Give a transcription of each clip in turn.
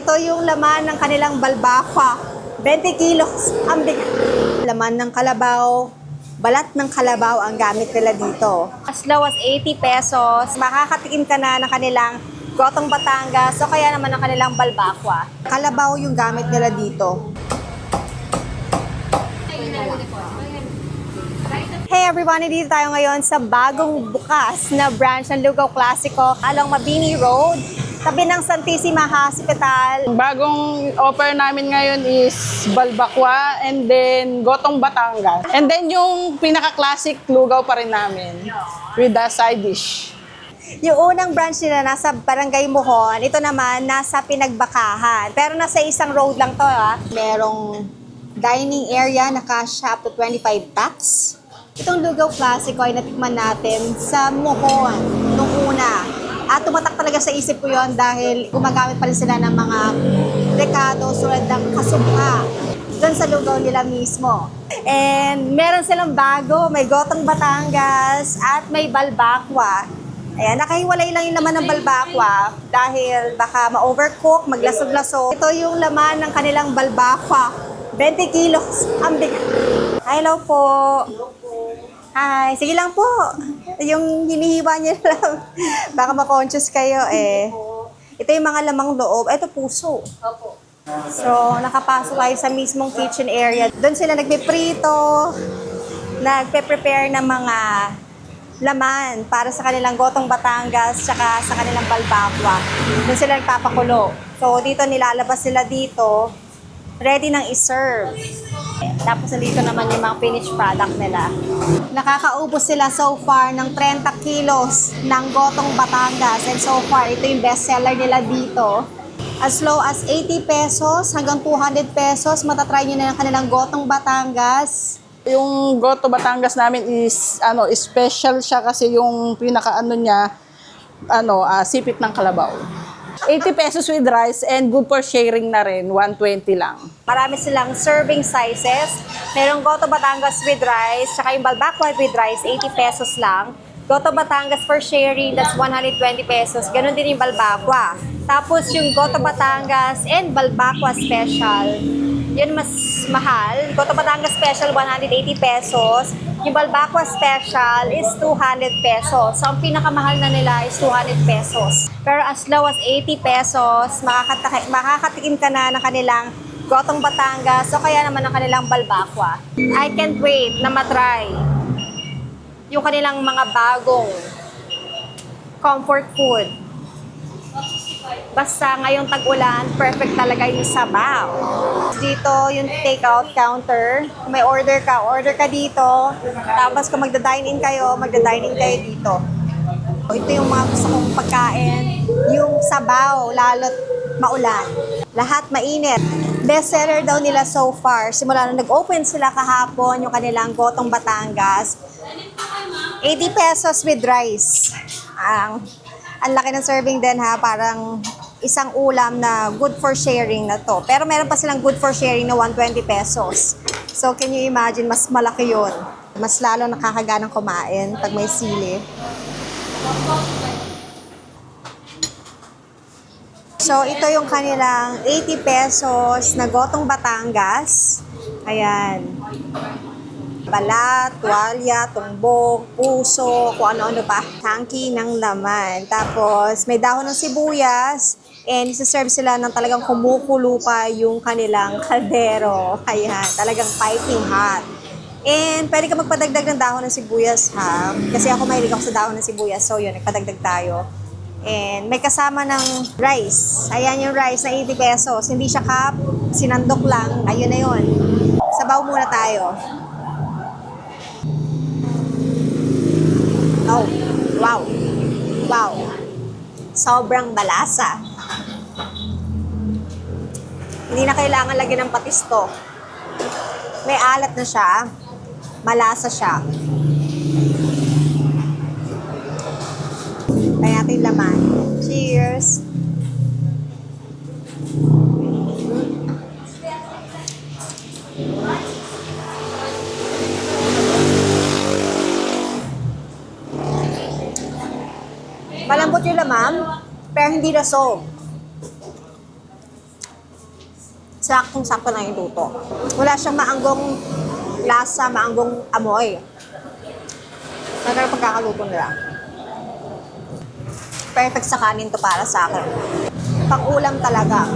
Ito yung laman ng kanilang balbakwa. 20 kilos ang bigat. Laman ng kalabaw, balat ng kalabaw ang gamit nila dito. As low as 80 pesos, makakatikim ka na ng kanilang gotong Batangas o kaya naman ng kanilang balbakwa. Kalabaw yung gamit nila dito. Hey everyone, dito tayo ngayon sa bagong bukas na branch ng Lugaw Classico along Mabini Road, tabi ng Santissima Hospital. Bagong offer namin ngayon is balbakwa and then gotong Batangas. And then yung pinaka-classic lugaw pa rin namin with the side dish. Yung unang branch nila nasa Barangay Mohon, ito naman nasa Pinagbakahan. Pero nasa isang road lang to ha. Merong dining area na kasya up to 25 packs. Itong Lugaw Classico ay natikman natin sa Mohon nung una. At tumatak talaga sa isip ko yon dahil gumagamit pa rin sila ng mga rekado tulad ng kasubha doon sa lugaw nila mismo. And meron silang bago, may gotong Batangas at may balbakwa. Ayan, nakahiwalay lang yung laman ng balbakwa dahil baka ma-overcook, maglasog-lasog. Ito yung laman ng kanilang balbakwa. 20 kilos ang bigat. Hello po. Hi, sige lang po. Yung hinihiwa niya lang. Baka ma-conscious kayo eh. Ito yung mga lamang loob. Ito puso. Opo. So, nakapasok tayo sa mismong kitchen area. Doon sila nagpiprito, nagpe-prepare ng mga laman para sa kanilang gotong Batangas tsaka sa kanilang balbakwa. Doon sila nagpapakulo. So, dito nilalabas sila dito. Ready nang i-serve. Tapos nandito naman yung mga finished product nila. Nakakaubos sila so far ng 30 kilos ng gotong Batangas. And so far, ito yung best seller nila dito. As low as 80 pesos hanggang 200 pesos, matatry nyo na yung kanilang gotong Batangas. Yung goto Batangas namin is special siya kasi yung pinaka niya sipit ng kalabaw. 80 pesos with rice and good for sharing na rin, 120 lang. Marami silang serving sizes. Merong Goto Batangas with rice, tsaka yung balbakwa with rice, 80 pesos lang. Goto Batangas for sharing, that's 120 pesos. Ganon din yung balbakwa. Tapos yung Goto Batangas and balbakwa special, yun mas mahal. Goto Batangas special, 180 pesos. Yung balbakwa special is 200 pesos. So, ang pinakamahal na nila is 200 pesos. Pero as low as 80 pesos, makakatikim ka na ng kanilang gotong Batangas o kaya naman ng kanilang balbakwa. I can't wait na matry yung kanilang mga bagong comfort food. Basta ngayong tag-ulan, perfect talaga yung sabaw. Dito yung take-out counter. Kung may order ka dito. Tapos kung magda-dine-in kayo dito. Ito yung mga gusto kong pagkain. Yung sabaw, lalo't maulan. Lahat mainit. Best seller daw nila so far. Simula nung nag-open sila kahapon, yung kanilang gotong Batangas. 80 pesos with rice. Ang laki ng serving din ha, parang isang ulam na good for sharing na to. Pero meron pa silang good for sharing na 120 pesos. So can you imagine, mas malaki yun. Mas lalo nakakaganang kumain pag may sili. So ito yung kanilang 80 pesos na gotong Batangas. Ayan. Balat, tuwalya, tumbok, puso, kung ano-ano pa. Tangki ng laman. Tapos, may dahon ng sibuyas. And isa-serve sila ng talagang kumukulo pa yung kanilang kaldero. Ayan, talagang piping hot. And pwede ka magpadagdag ng dahon ng sibuyas ha. Kasi ako mahilig ako sa dahon ng sibuyas. So yun, nagpadagdag tayo. And may kasama ng rice. Ayan yung rice na 80 pesos. Hindi siya cup, sinandok lang. Ayun na yun. Sabaw muna tayo. Oh, wow. Wow. Sobrang balasa. Hindi na kailangan lagyan ng patis to. May alat na siya. Malasa siya. Kaya natin laman. Cheers! Malambot yung laman, pero hindi lasog. Saktong-sakto na yung luto. Wala siyang maanggong lasa, maanggong amoy. Maganda pagkakaluto nila. Perfect sa kanin to para sa akin. Pang-ulam talaga.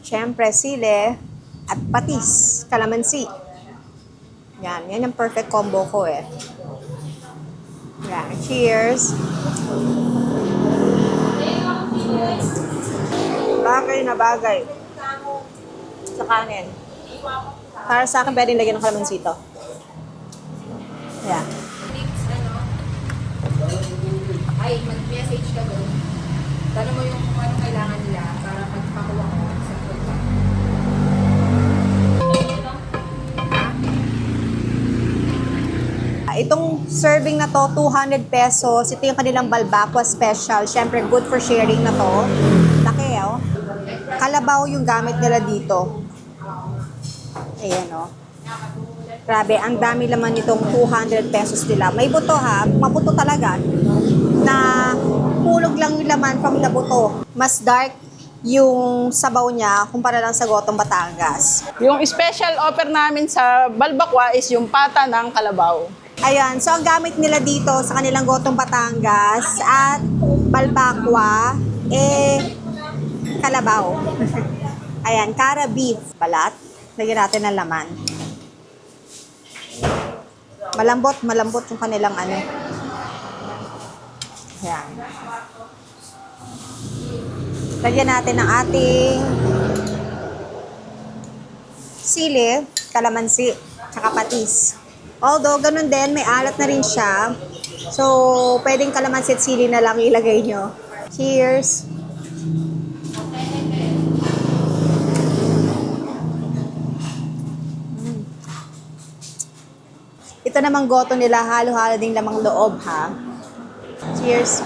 Siyempre, sili at patis, kalamansi. Yan yung perfect combo ko eh. Yan, cheers. Bagay na bagay. Sa kanin. Para sa akin, pwedeng lagyan ng kalamansi to. Yan. Ay, mag-message ka doon. Tanong mo yung kung anong kailangan nila para magpakuha ko sa food bank. Itong serving na to, 200 pesos. Ito yung kanilang balbakwa special. Siyempre, good for sharing na to. Laki, oh. Kalabaw yung gamit nila dito. Ayan, oh. Grabe, ang dami laman nitong 200 pesos nila. May buto ha, mabuto talaga. Na hulog lang yung laman from the buto. Mas dark yung sabaw niya kumpara lang sa Gotong Batangas. Yung special offer namin sa Balbakwa is yung pata ng kalabaw. Ayan, so ang gamit nila dito sa kanilang Gotong Batangas at Balbakwa, kalabaw. Ayan, cara beef, balat. Lagyan natin ng laman. Malambot yung kanilang ano. Ayan. Lagyan natin ng ating sili, kalamansi, tsaka patis. Although, ganun din, may alat na rin siya. So, pwedeng kalamansi at sili na lang ilagay nyo. Cheers! Ito namang goto nila, halo-halo ding lamang loob, ha? Cheers!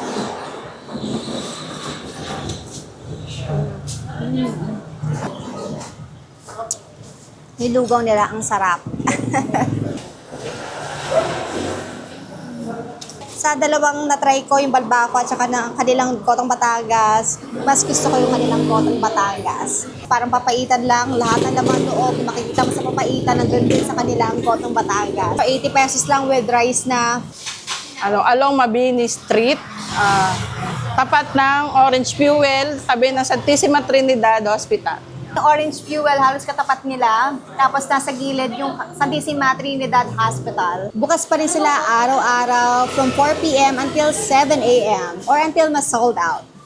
Nilugaw nila, ang sarap. Sa dalawang na-try ko, yung Balbakwa at saka ng kanilang Gotong Batangas, mas gusto ko yung kanilang Gotong Batangas. Parang papaitan lang, lahat ng laman loob, makikita mo sa papaitan, nandun din sa kanilang Gotong Batangas. 80 pesos lang with rice na Along Mabini Street, tapat ng Orange Fuel, tabi ng Santissima Trinidad Hospital. orange fuel, halos katapat nila. Tapos nasa gilid yung Santissima Trinidad Hospital. Bukas pa rin sila araw-araw from 4 p.m. until 7 a.m. or until mas sold out.